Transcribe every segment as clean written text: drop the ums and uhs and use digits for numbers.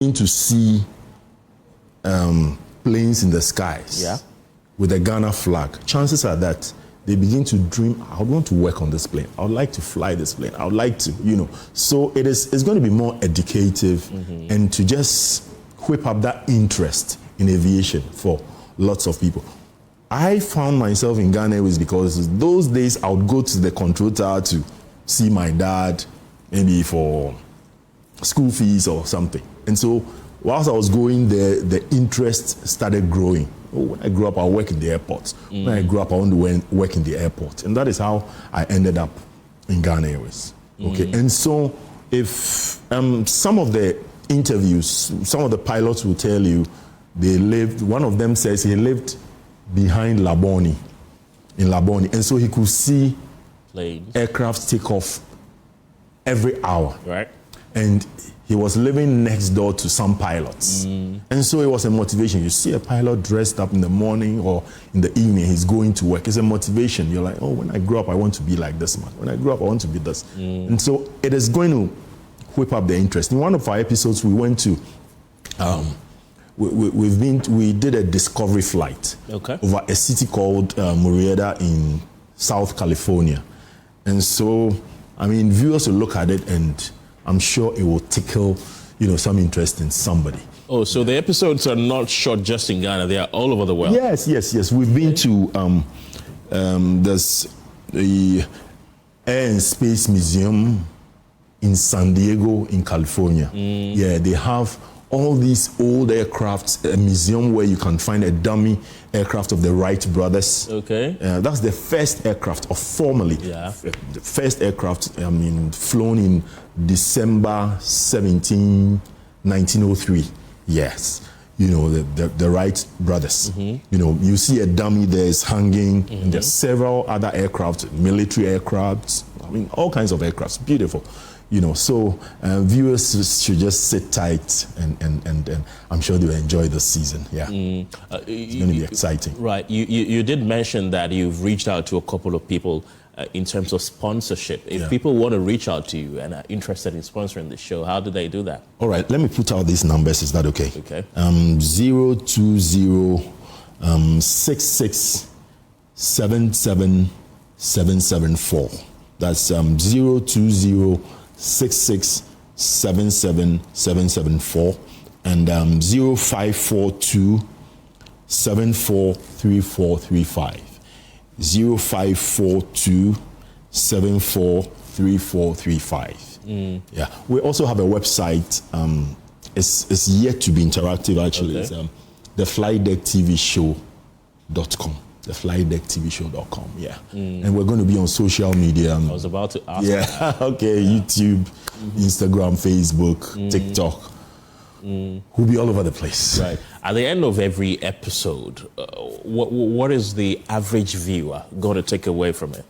to see planes in the skies with a Ghana flag, chances are that they begin to dream, I would want to work on this plane. I would like to fly this plane. I would like to, So it's going to be more educative and to just whip up that interest in aviation for lots of people. I found myself in Ghana Airways because those days I would go to the control tower to see my dad, maybe for school fees or something. And so whilst I was going there, the interest started growing. When I grew up, I work in the airport. When I grew up, I want to work in the airport. And that is how I ended up in Ghana Airways. Okay, and so if some of the interviews, some of the pilots will tell you they lived, one of them says he lived behind Laboni, in Laboni. And so he could see aircraft take off every hour. Right. And he was living next door to some pilots. And so it was a motivation. You see a pilot dressed up in the morning or in the evening, he's going to work. It's a motivation. You're like, oh, when I grow up, I want to be like this man. When I grow up, I want to be this. And so it is going to whip up the interest. In one of our episodes, we went to, we did a discovery flight over a city called Murrieta in South California. And so, I mean, viewers will look at it and I'm sure it will tickle, some interest in somebody. Oh, so the episodes are not shot just in Ghana; they are all over the world. Yes. We've been to there's the Air and Space Museum in San Diego, in California. Yeah, they have all these old aircrafts, a museum where you can find a dummy aircraft of the Wright brothers. Okay. That's the first aircraft, or formerly, the first aircraft, flown in December 17, 1903. Yes. The Wright brothers. You see a dummy there is hanging, and there's several other aircraft, military aircraft, all kinds of aircrafts, beautiful. So viewers should just sit tight and I'm sure they'll enjoy this season. Yeah, it's going to be exciting. Right. You did mention that you've reached out to a couple of people in terms of sponsorship. If people want to reach out to you and are interested in sponsoring the show, how do they do that? All right, let me put out these numbers. Is that okay? Okay. 020 66 77 774. That's 020 66 77 774 and 0542 743435. 0542 743435. Yeah. We also have a website. It's yet to be interactive actually. It's theflydecktvshow.com. theflydecktvshow.com. Yeah. And we're going to be on social media. I was about to ask. Yeah. Okay. YouTube, Instagram, Facebook, TikTok. We'll be all over the place. Right. At the end of every episode, what is the average viewer going to take away from it?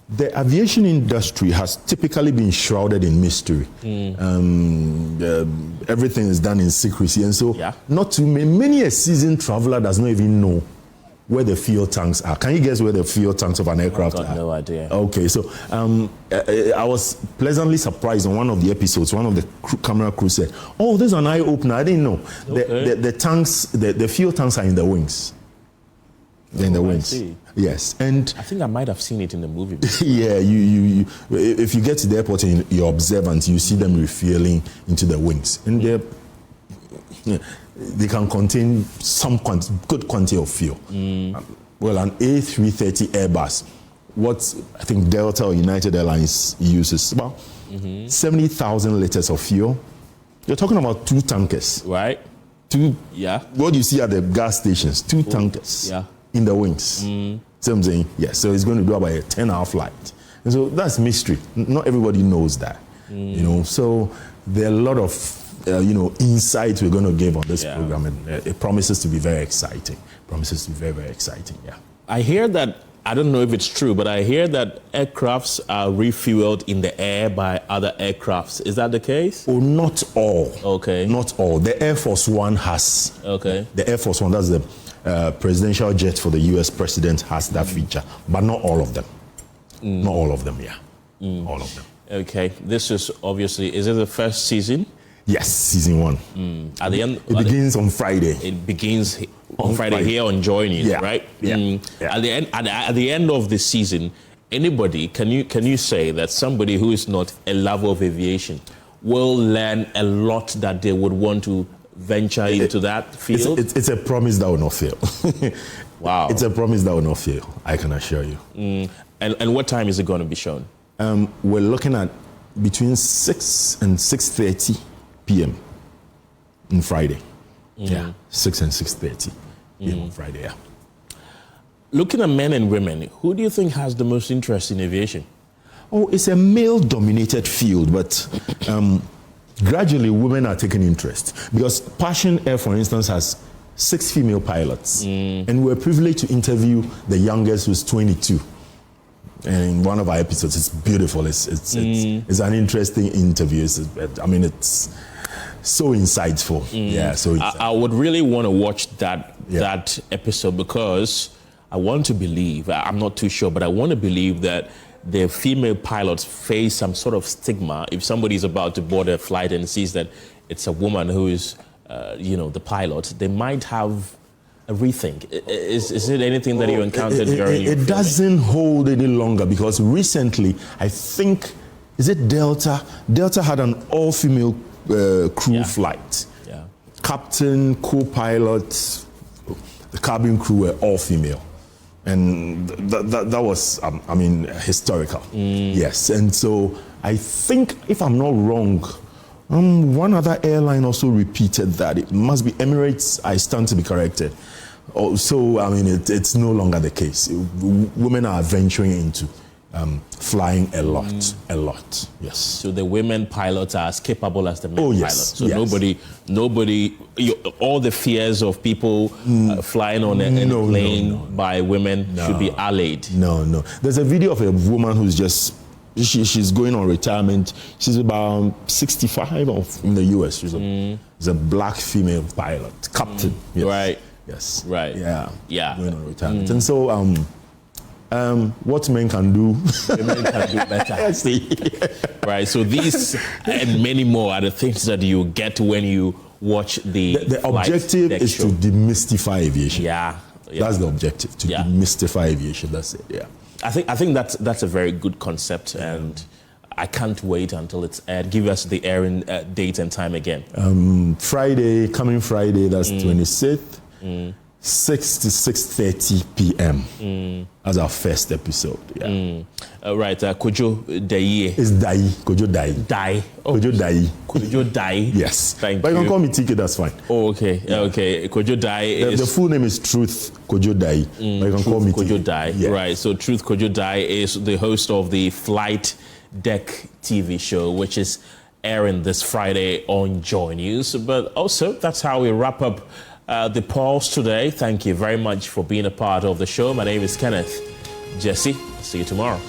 The aviation industry has typically been shrouded in mystery. Everything is done in secrecy, and so not too many a seasoned traveler does not even know where the fuel tanks are. Can you guess where the fuel tanks of an aircraft are? No idea. Okay, so I was pleasantly surprised on one of the episodes. One of the camera crew said, "Oh, this is an eye opener. I didn't know. The tanks, the fuel tanks are in the wings." In the wings. I see. Yes, and I think I might have seen it in the movie. Yeah, you if you get to the airport and you're observant, you see them refueling into the wings, and they can contain some good quantity of fuel. Well, an A330 Airbus, what I think Delta or United Airlines uses about 70,000 liters of fuel. You're talking about 2 tankers, right? What you see at the gas stations, 2 tankers. In the wings. So I'm saying, yes, so it's going to do about a 10-hour flight. And so that's mystery. Not everybody knows that. So there are a lot of, insights we're going to give on this program, and it promises to be very exciting. Yeah. I hear that, I don't know if it's true, but I hear that aircrafts are refueled in the air by other aircrafts. Is that the case? Oh, not all. Okay. Not all. The Air Force One has. Okay. The Air Force One, that's the presidential jet for the U.S. president, has that feature, but not all of them. Not all of them, yeah. All of them. Okay, this is obviously, is it the first season? Yes, season 1. At the end, It begins on Friday. It begins on Friday here on Join You, Yeah. right? Yeah. At the end of the season, anybody, can you say that somebody who is not a lover of aviation will learn a lot that they would want to venture into that field? It's a promise that will not fail. Wow. It's a promise that will not fail, I can assure you. And what time is it going to be shown? We're looking at between 6 and 6:30 p.m. on Friday. Yeah, 6 and 6:30 p.m. on Friday, yeah. Looking at men and women, who do you think has the most interest in aviation? Oh, it's a male-dominated field, but gradually women are taking interest. Because Passion Air, for instance, has 6 female pilots. And we're privileged to interview the youngest, who's 22. And in one of our episodes, it's beautiful. It's an interesting interview. It's so insightful. Yeah, so I would really want to watch that episode, because I want to believe, I'm not too sure, but I want to believe that the female pilots face some sort of stigma. If somebody is about to board a flight and sees that it's a woman who is, the pilot, they might have a rethink. Is it anything that you encountered during your It doesn't hold any longer, because recently, I think, is it Delta? Delta had an all-female crew flight. Yeah. Captain, co-pilot, the cabin crew were all female. And that was, historical. Yes, and so I think, if I'm not wrong, one other airline also repeated that. It must be Emirates. I stand to be corrected. So, it's no longer the case. Women are venturing into flying a lot, yes. So the women pilots are as capable as the men pilots. So yes. nobody, all the fears of people flying on a plane by women should be allayed. No. There's a video of a woman who's just, she's going on retirement. She's about 65 in the US. She's a black female pilot, captain. Yes. Right. Yes. Right. Yeah. Going on retirement. And so, what men can do, women can do better. Right. So these and many more are the things that you get when you watch the objective is show. To demystify aviation. Yeah. That's the objective, to demystify aviation. That's it. Yeah. I think that's a very good concept, and I can't wait until it's aired. Give us the airing date and time again. Coming Friday, that's 26th. 6 to 6:30 p.m. as our first episode. Yeah. Right. Kojo Dai. It's Dai. Kojo Dai. Dai. Kojo Dai. Kojo Dai. Yes. Thank but you. You can call me TK, that's fine. Oh, okay. Yeah. Okay. Kojo Dai is... The full name is Truth Kojo Dai. But you can call me Kojo TK. Dai. Yeah. Right. So Truth Kojo Dai is the host of the Flight Deck TV show, which is airing this Friday on Joy News. But also, that's how we wrap up the pulse today. Thank you very much for being a part of the show. My name is Kenneth. Jesse, see you tomorrow.